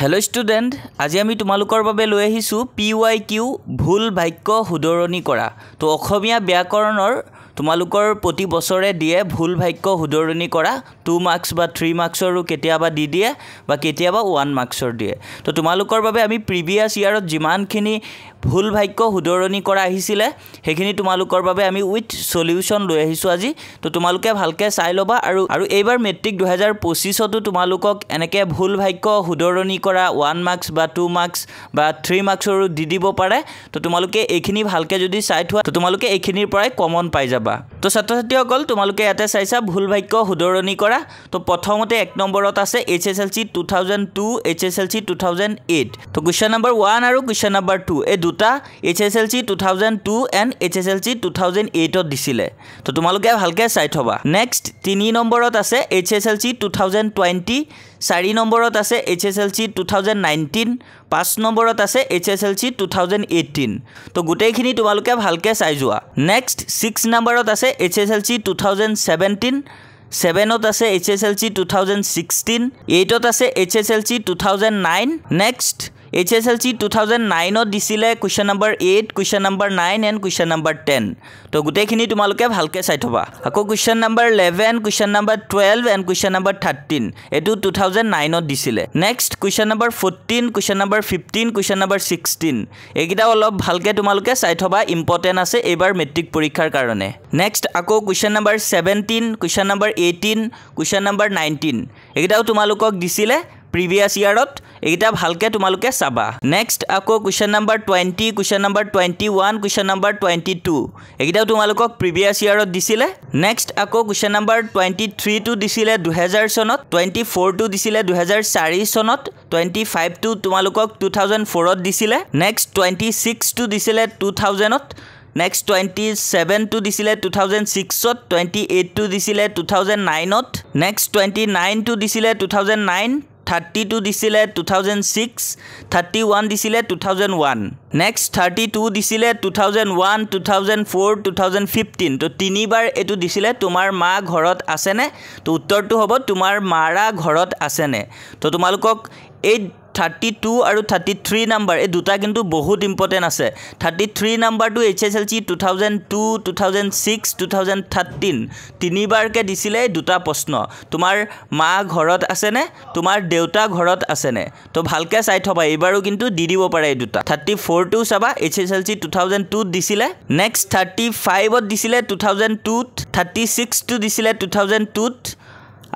hello student আজি আমি তোমালোকৰ বাবে লৈ আহিছো PYQ ভুল বাক্য শুধৰণি কৰা তো অসমীয়া ব্যাকৰণৰ তোমালোকৰ প্ৰতি বছৰে দিয়ে ভুল বাক্য শুধৰণি কৰা 2 মাৰ্কস বা 3 মাৰ্কসৰো কেতিয়াবা দি দিয়ে বা কেতিয়াবা 1 মাৰ্কসৰ দিয়ে তো তোমালোকৰ বাবে আমি প্ৰিভিয়াস ইয়াৰত যিমানখিনি ভুল বাক্য শুধৰণি কৰা আহিছিলে হেখিনি তোমালোকৰ বাবে আমি উইথ সলিউশন লৈ আহিছো আজি তো তোমালোকে ভালকে চাই লবা আৰু এইবাৰ মেট্ৰিক 2025 তো তোমালোকক এনেকে ভুল বাক্য শুধৰণি কৰা 1 মাৰ্কস বা 2 মাৰ্কস বা 3 মাৰ্কসৰো দি দিব পাৰে তো তোমালোকে এইখিনি ভালকে যদি চাই থোৱা তো তোমালোকে এইখিনিৰ পৰাই কমন পাই যাবা তো ছাত্ৰ-ছাত্ৰীসকল তোমালোকে ইয়াতে চাইছা ভুল বাক্য শুধৰণি কৰা তো প্ৰথমতে 1 নম্বৰত আছে HSLC 2002 HSLC 2008 তো কোৱেশ্চন নম্বৰ 1 আৰু কোৱেশ্চন নম্বৰ 2 এই দুটা HSLC 2002 and HSLC 2008 ত দিছিলে তো তোমালোকে ভালকে চাই থবা নেক্সট 3 নম্বৰত আছে HSLC 2020 4 নম্বৰত আছে HSLC 2019 5 নম্বৰত আছে HSLC 2018 তো গুটেইখিনি তোমালোকে ভালকে চাই যোৱা নেক্সট 6 নম্বৰত আছে HSLC 2017 7 ত আছে HSLC 2016 8 ত আছে HSLC 2009 next HSLC 2009 ত দিছিলে question number 8 question number 9 and question number 10 তো গুটেইখিনি তোমালোকে ভালকে চাই থবা আকৌ question number 11 question number 12 and question number 13 এটো 2009 ত দিছিলে next question number 14 question number 15 question number 16 এইকিটা অলপ ভালকে তোমালোকে চাই থবা ইম্পৰ্টেন্ট আছে এবাৰ মেট্ৰিক পৰীক্ষাৰ কাৰণে next আকৌ question number 17 question number 18 question number 19 এইকিটাও তোমালোকক দিছিলে previous yearot এইটা ভালকে তোমালোকে চাবা next আকৌ question number 20 question number 21 question number 22 এইটা তোমালোকক previous yearot দিছিলে next আকৌ question number 23 টো দিছিলে 2000 সনত 24 টো দিছিলে 2004 সনত 25 টো তোমালোকক 2004 ত দিছিলে next 26 টো দিছিলে 2000 ত next 27 টো দিছিলে 2006 ত 28 টো দিছিলে 2009 ত next 29 টো দিছিলে 2009 32 দিছিলে 2006 31 দিছিলে 2001 next 32 দিছিলে 2001 2004 2015 তো তিনিবাৰ এটো দিছিলে তোমাৰ মা ঘৰত আছে নে তো উত্তৰটো হ'ব তোমাৰ মাৰা ঘৰত আছে নে তো তোমালোকক এই 32 আৰু 33 নম্বৰ এই দুটা কিন্তু বহুত ইম্পৰ্টেন্ট আছে 33 নম্বৰটো HSLC 2002 2006 2013 তিনিবাৰ কে দিছিলে দুটা প্ৰশ্ন তোমাৰ মা ঘৰত আছে নে তোমাৰ দেউতা ঘৰত আছে নে তো ভালকে চাই থবা এবাৰো কিন্তু দি দিব পাৰে এই দুটা 34 টো চাবা HSLC 2002 দিছিলে next 35 ত দিছিলে 2002 36 টো দিছিলে 2002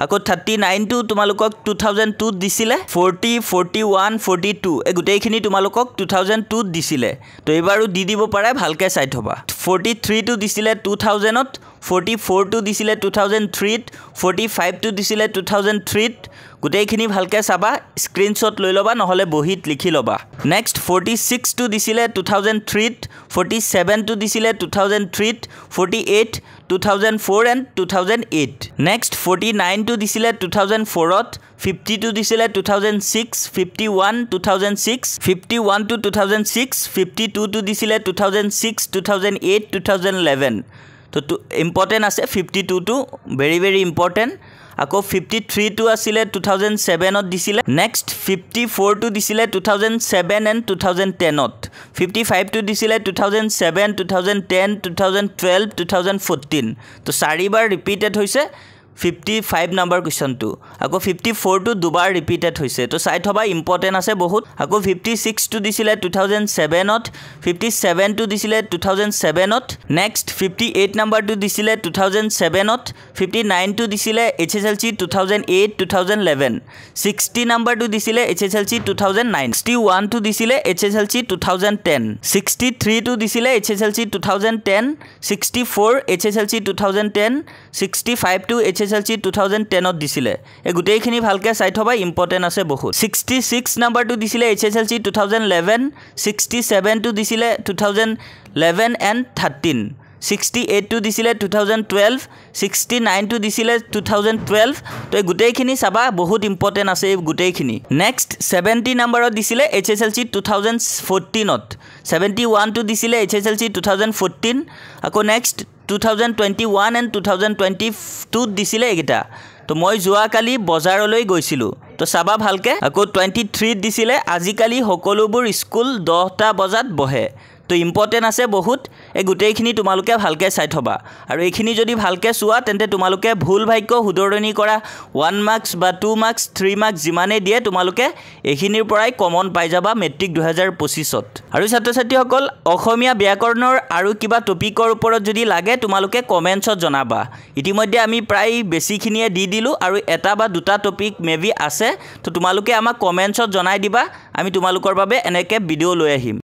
আকৌ 39 টো তোমালোকক 2002 দিছিলে 40 41 42 এই গুটেইখিনি তোমালোকক 2002 দিছিলে তো এবাৰো দি দিব পাৰে ভালকে চাই থবা 43 টো দিছিলে 2000 ত 44 টো দিছিলে 2003 ত 45 টো দিছিলে 2003 ত গুটেইখিনি ভালকে চাবা স্ক্ৰিনশ্বট লৈ লবা নহলে বহিত লিখি লবা নেক্সট 46 টো দিছিলে 2003 ত 47 টো দিছিলে 2003 ত 48 2004 and 2008 next 49 টো দিছিলে 2004 ত 52 দিছিলে 2006 51 2006 51 to 2006 52 টো দিছিলে 2006 2008 2011 তো ইম্পৰ্টেন্ট আছে 52 টো very important আকৌ 53 টো আছিল 2007 ত দিছিলে next 54 টো দিছিলে 2007 and 2010 ত 55 টো দিছিলে 2007 2010 2012 2014 তো চাৰিবাৰ ৰিপিটেড হৈছে 55 নম্বৰ কোৱেশ্চন টো আকৌ 54 টো দুবাৰ ৰিপিটেড হৈছে তো চাই থবা ইম্পৰ্টেন্ট আছে বহুত আকৌ 56 টো দিছিলে 2007 ত 57 টো দিছিলে 2007 ত নেক্সট 58 নম্বৰ টো দিছিলে 2007 ত 59 টো দিছিলে HSLC 2008 2011 60 নম্বৰ টো দিছিলে HSLC 2009 61 টো দিছিলে HSLC 2010 63 টো দিছিলে HSLC 2010 64 HSLC 2010 65 টো HSLC 2010 ত দিছিলে এই গুটেইখিনি ভালকে চাই থবা ইম্পৰ্টেন্ট আছে বহুত 66 নম্বৰ টো দিছিলে HSLC 2011 67 টো দিছিলে 2011 and 13 68 টো দিছিলে 2012 69 টো দিছিলে 2012 তো এই গুটেইখিনি চাবা বহুত ইম্পৰ্টেন্ট আছে এই গুটেইখিনি নেক্সট 70 নম্বৰত দিছিলে HSLC 2014 ত 71 টো দিছিলে HSLC 2014 আকৌ নেক্সট 2021 and 2022 দিছিলে এগিটা তো মই যোৱাকালি বজাৰলৈ গৈছিলোঁ তো চাবা ভালকৈ আকৌ 23 দিছিলে আজিকালি সকলোবোৰ স্কুল 10টা বজাত বহে তো ইম্পৰ্টেণ্ট আছে বহুত এই গোটেইখিনি তোমালোকে ভালকৈ চাই থবা আৰু এইখিনি যদি ভালকৈ চোৱা তেন্তে তোমালোকে ভুল বাক্য শুধৰণি কৰা 1 মাৰ্কছ বা 2 মাৰ্কছ 3 মাৰ্কছ যিমানেই দিয়ে তোমালোকে এইখিনিৰ পৰাই কমন পাই যাবা মেট্ৰিক 2025ত আৰু ছাত্ৰ ছাত্ৰীসকল অসমীয়া ব্যাকৰণৰ আৰু কিবা টপিকৰ ওপৰত যদি লাগে তোমালোকে কমেণ্টছত জনাবা ইতিমধ্যে আমি প্ৰায় বেছিখিনিয়ে দি দিলোঁ আৰু এটা বা দুটা টপিক মেবি আছে তো তোমালোকে আমাক কমেণ্টছত জনাই দিবা আমি তোমালোকৰ বাবে এনেকৈ ভিডিঅ' লৈ আহিম